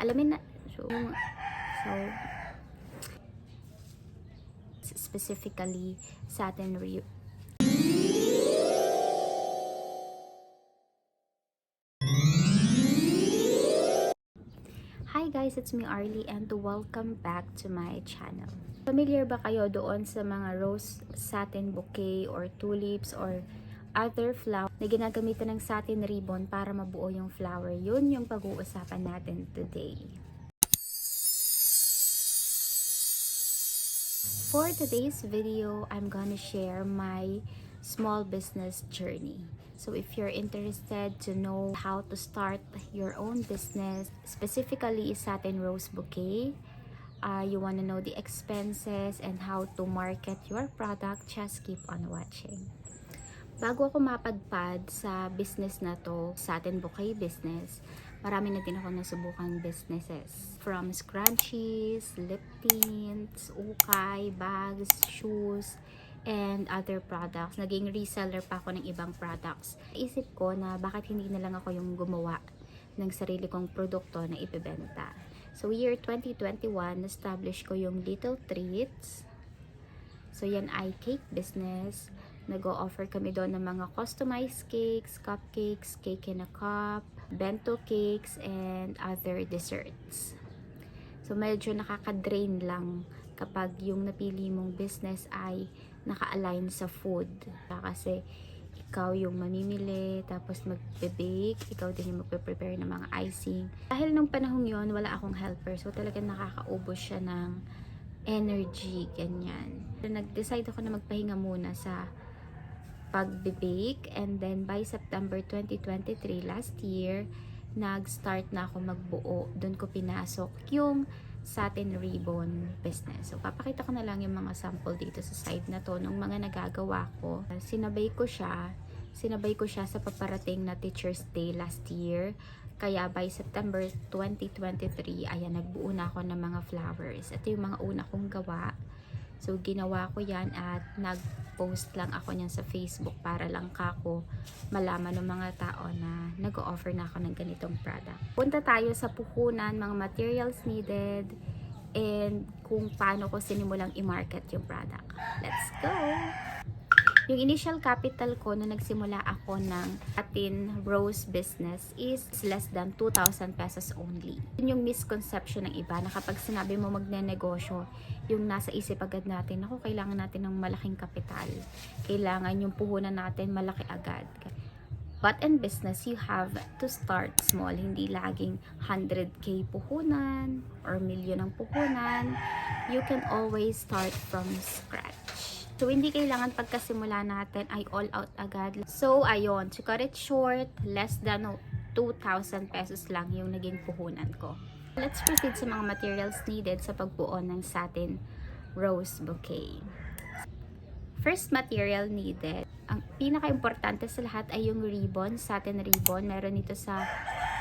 alamin na. So specifically satin ribbon. Hi guys, it's me Arlie and welcome back to my channel. Familiar ba kayo doon sa mga rose satin bouquet or tulips or other flower na ginagamitan ng satin ribbon para mabuo yung flower? Yun yung pag-uusapan natin today. For today's video, I'm gonna share my small business journey. So if you're interested to know how to start your own business, specifically satin rose bouquet, you wanna know the expenses and how to market your product, just keep on watching. Bago ako mapadpad sa business na to, satin bouquet business, marami na din ako nasubukang businesses. From scrunchies, lip tints, ukay, bags, shoes, and other products. Naging reseller pa ako ng ibang products. Isip ko na bakit hindi na lang ako yung gumawa ng sarili kong produkto na ibebenta. So year 2021, establish ko yung Little Treats. So yan ay cake business. Nag-o-offer kami doon ng mga customized cakes, cupcakes, cake in a cup, bento cakes, and other desserts. So medyo nakaka-drain lang kapag yung napili mong business ay naka-align sa food. Kasi ikaw yung mamimili, tapos magbe-bake, ikaw din yung magpe-prepare ng mga icing. Dahil nung panahong yon wala akong helper, so talagang nakakaubos siya ng energy, ganyan. So, nag-decide ako na magpahinga muna sa pagbe-bake, and then by September 2023, last year, nag-start na ako magbuo. Doon ko pinasok yung satin ribbon business. So, papakita ko na lang yung mga sample dito sa side na to nung mga nagagawa ko. Sinabay ko siya sa paparating na Teacher's Day last year. Kaya by September 2023, ayan, nagbuo na ako ng mga flowers. Ito yung mga una kong gawa. So, ginawa ko yan at nag-post lang ako niyan sa Facebook para lang kako malaman ng mga tao na nag-o-offer na ako ng ganitong product. Punta tayo sa puhunan, mga materials needed, and kung paano ko sinimulang i-market yung product. Let's go! Yung initial capital ko na nagsimula ako ng satin rose business is less than 2,000 pesos only. Yun yung misconception ng iba na kapag sinabi mo magne-negosyo, yung nasa isip agad natin, ako kailangan natin ng malaking kapital. Kailangan yung puhunan natin malaki agad. But in business, you have to start small. Hindi laging 100k puhunan or milyon ang puhunan. You can always start from scratch. So, hindi kailangan pagkasimula natin ay all out agad. So, ayun. To cut it short, less than 2,000 pesos lang yung naging puhunan ko. Let's proceed sa mga materials needed sa pagbuo ng satin rose bouquet. First material needed. Ang pinaka-importante sa lahat ay yung ribbon, satin ribbon. Meron ito sa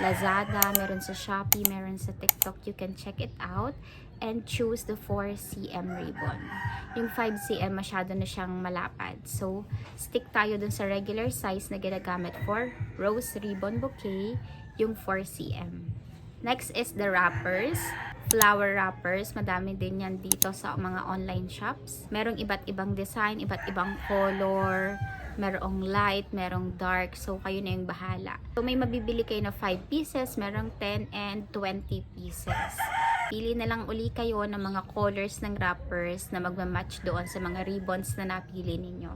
Lazada, meron sa Shopee, meron sa TikTok. You can check it out and choose the 4cm ribbon. Yung 5cm masyado na siyang malapad. So, stick tayo dun sa regular size na ginagamit for rose ribbon bouquet, yung 4cm. Next is the wrappers. Flower wrappers, madami din yan dito sa mga online shops. Merong iba't ibang design, iba't ibang color, merong light, merong dark, so kayo na yung bahala. So may mabibili kayo na 5 pieces, merong 10 and 20 pieces. Pili na lang uli kayo ng mga colors ng wrappers na magmamatch doon sa mga ribbons na napili ninyo.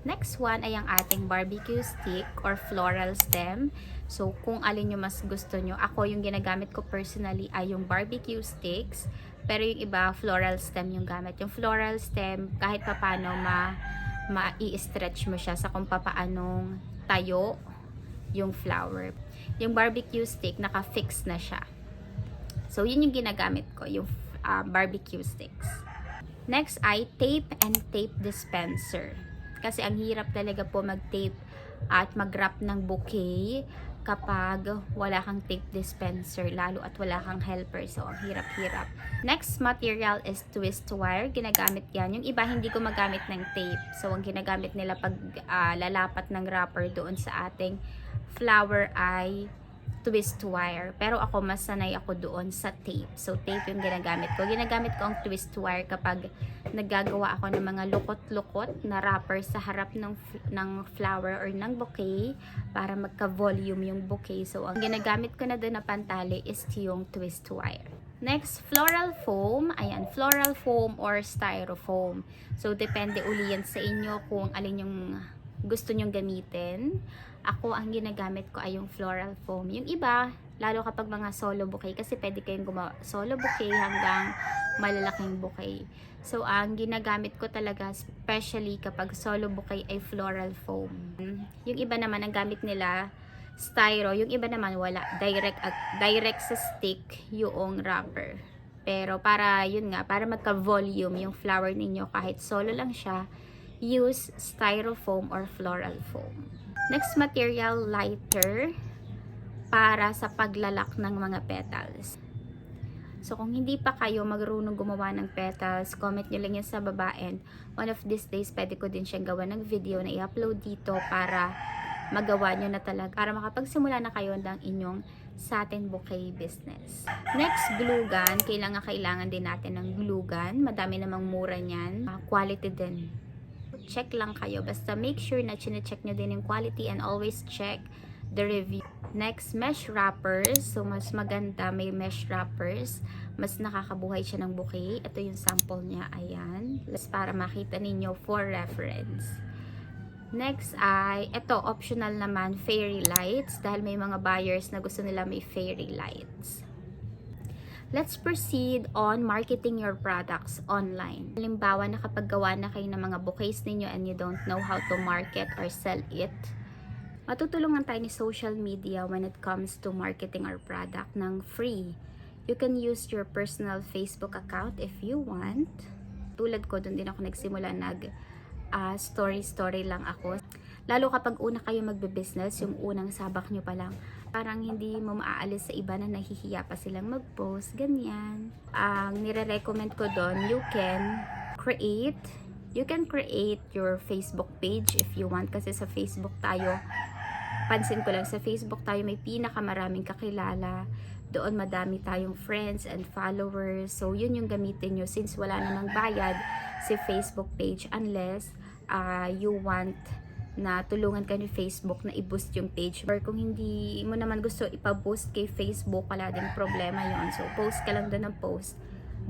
Next one ay ang ating barbecue stick or floral stem. So, kung alin yung mas gusto nyo, ako yung ginagamit ko personally ay yung barbecue sticks. Pero yung iba, floral stem yung gamit. Yung floral stem, kahit papano ma-i-stretch mo siya sa kung papaanong tayo yung flower. Yung barbecue stick, naka-fix na siya. So, yun yung ginagamit ko, yung barbecue sticks. Next ay tape and tape dispenser. Kasi ang hirap talaga po mag-tape at mag-wrap ng bouquet kapag wala kang tape dispenser, lalo at wala kang helper. So, ang hirap-hirap. Next material is twist wire. Ginagamit yan. Yung iba, hindi ko magamit ng tape. So, ang ginagamit nila pag lalapat ng wrapper doon sa ating flower ay twist wire. Pero ako, mas sanay ako doon sa tape. So, tape yung ginagamit ko. Ginagamit ko ang twist wire kapag naggagawa ako ng mga lukot-lukot na wrapper sa harap ng flower or ng bouquet para magka-volume yung bouquet. So, ang ginagamit ko na doon na pantali is yung twist wire. Next, floral foam. Ayan, floral foam or styrofoam. So, depende uli yan sa inyo kung alin yung gusto nyong gamitin. Ako, ang ginagamit ko ay yung floral foam. Yung iba, lalo kapag mga solo bouquet, kasi pwede kayong gumawa solo bouquet hanggang malalaking bouquet. So, ang ginagamit ko talaga, especially kapag solo bouquet, ay floral foam. Yung iba naman, ang gamit nila, styro. Yung iba naman, wala. Direct sa stick yung wrapper. Pero para, yun nga, para magka-volume yung flower ninyo, kahit solo lang siya, use styrofoam or floral foam. Next material, lighter para sa paglalak ng mga petals. So, kung hindi pa kayo marunong gumawa ng petals, comment nyo lang yan sa baba, and one of these days, pwede ko din siyang gawa ng video na i-upload dito para magawa nyo na talaga, para makapagsimula na kayo ng inyong satin bouquet business. Next, glue gun. Kailangan din natin ng glue gun. Madami namang mura niyan. Quality din. Check lang kayo. Basta make sure na chine-check nyo din yung quality and always check the review. Next, mesh wrappers. So, mas maganda may mesh wrappers. Mas nakakabuhay siya ng bouquet. Ito yung sample niya. Ayan. Para makita ninyo for reference. Next ay, ito optional naman, fairy lights. Dahil may mga buyers na gusto nila may fairy lights. Let's proceed on marketing your products online. Halimbawa, nakapaggawa na kayo ng mga bouquets ninyo and you don't know how to market or sell it. Matutulungan tayo ni social media when it comes to marketing our product ng free. You can use your personal Facebook account if you want. Tulad ko, doon din ako nagsimula, story lang ako. Lalo kapag una kayo magbe-business, yung unang sabak nyo pa lang, parang hindi mo maaalis sa iba na nahihiya pa silang mag-post, ganyan. Ang nire-recommend ko doon, you can create your Facebook page if you want, kasi sa Facebook tayo, pansin ko lang, sa Facebook tayo may pinakamaraming kakilala. Doon madami tayong friends and followers. So, yun yung gamitin nyo since wala namang bayad si Facebook page unless you want na tulungan ka ni Facebook na i-boost yung page. Or kung hindi mo naman gusto ipa-boost kay Facebook, wala din problema yon. So, post ka lang doon ng post.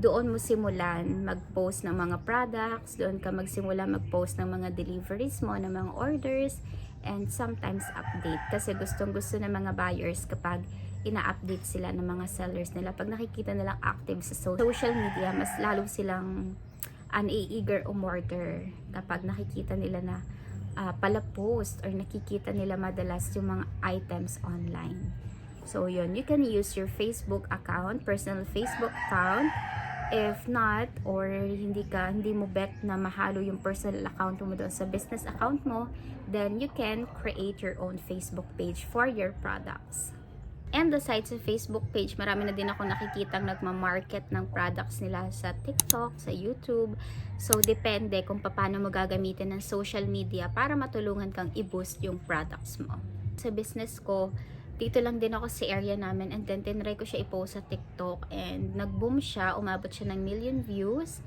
Doon mo simulan mag-post ng mga products. Doon ka magsimula mag-post ng mga deliveries mo, ng mga orders, and sometimes update. Kasi gustong-gusto ng mga buyers kapag ina-update sila ng mga sellers nila. Pag nakikita nilang active sa social media, mas lalo silang eager umorder kapag nakikita nila na pala post or nakikita nila madalas yung mga items online. So yun, you can use your Facebook account, personal Facebook account. If not, or hindi mo bet na mahalo yung personal account mo doon sa business account mo, then you can create your own Facebook page for your products. And aside sa Facebook page, marami na din ako nakikitang nagma-market ng products nila sa TikTok, sa YouTube. So, depende kung paano mo gagamitin ng social media para matulungan kang i-boost yung products mo. Sa business ko, dito lang din ako sa area namin, and then tinry ko siya i-post sa TikTok and nag-boom siya, umabot siya ng 1,000,000 views.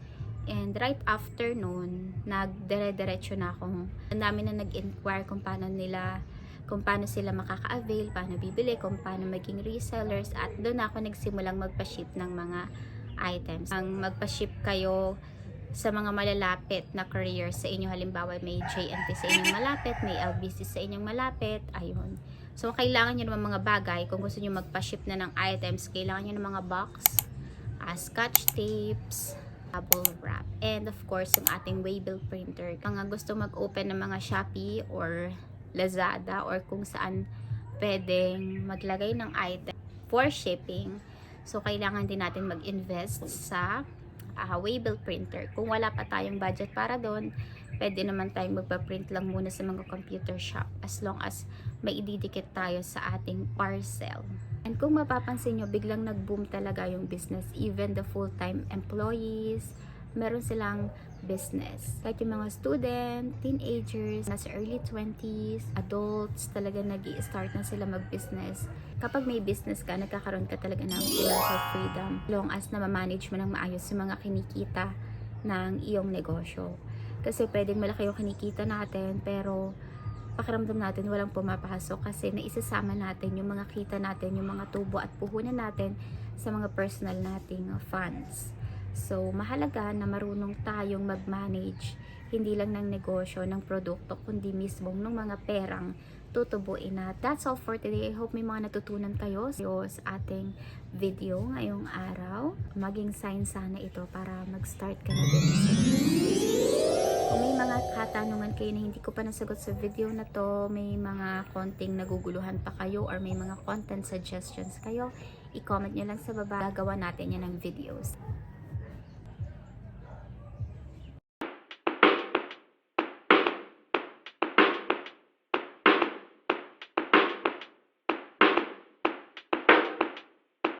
And right after noon, nagdire-diretso na akong, ang dami na nag-inquire kung paano sila makaka-avail, paano bibili, kung paano maging resellers, at doon ako nagsimulang magpa-ship ng mga items. Ang magpa-ship kayo sa mga malalapit na courier sa inyo, halimbawa may JNT sa inyong malapit, may LBC sa inyong malapit, ayun. So, kailangan nyo ng mga bagay, kung gusto nyo magpa-ship na ng items, kailangan nyo ng mga box, scotch tapes, bubble wrap, and of course, yung ating waybill printer. Mga gusto mag-open ng mga Shopee or Lazada or kung saan pwedeng maglagay ng item for shipping. So, kailangan din natin mag-invest sa waybill printer. Kung wala pa tayong budget para doon, pwede naman tayong magpa-print lang muna sa mga computer shop as long as may ididikit tayo sa ating parcel. And kung mapapansin nyo, biglang nag-boom talaga yung business. Even the full-time employees, meron silang business. Kahit yung mga student, teenagers, nasa early 20s, adults, talaga nag-i-start na sila mag-business. Kapag may business ka, nagkakaroon ka talaga ng financial freedom. Long as na ma-manage mo ng maayos yung mga kinikita ng iyong negosyo. Kasi pwedeng malaki yung kinikita natin, pero pakiramdam natin walang pumapasok kasi naisasama natin yung mga kita natin, yung mga tubo at puhunan natin sa mga personal nating funds. So, mahalaga na marunong tayong mag-manage hindi lang ng negosyo, ng produkto, kundi mismo ng mga perang tutubuin na. That's all for today. I hope may mga natutunan kayo sa ating video ngayong araw. Maging sign sana ito para mag-start ka na din. Kung may mga katanungan kayo na hindi ko pa nasagot sa video na to, may mga konting naguguluhan pa kayo or may mga content suggestions kayo, i-comment nyo lang sa baba. Gagawa natin yan ng videos.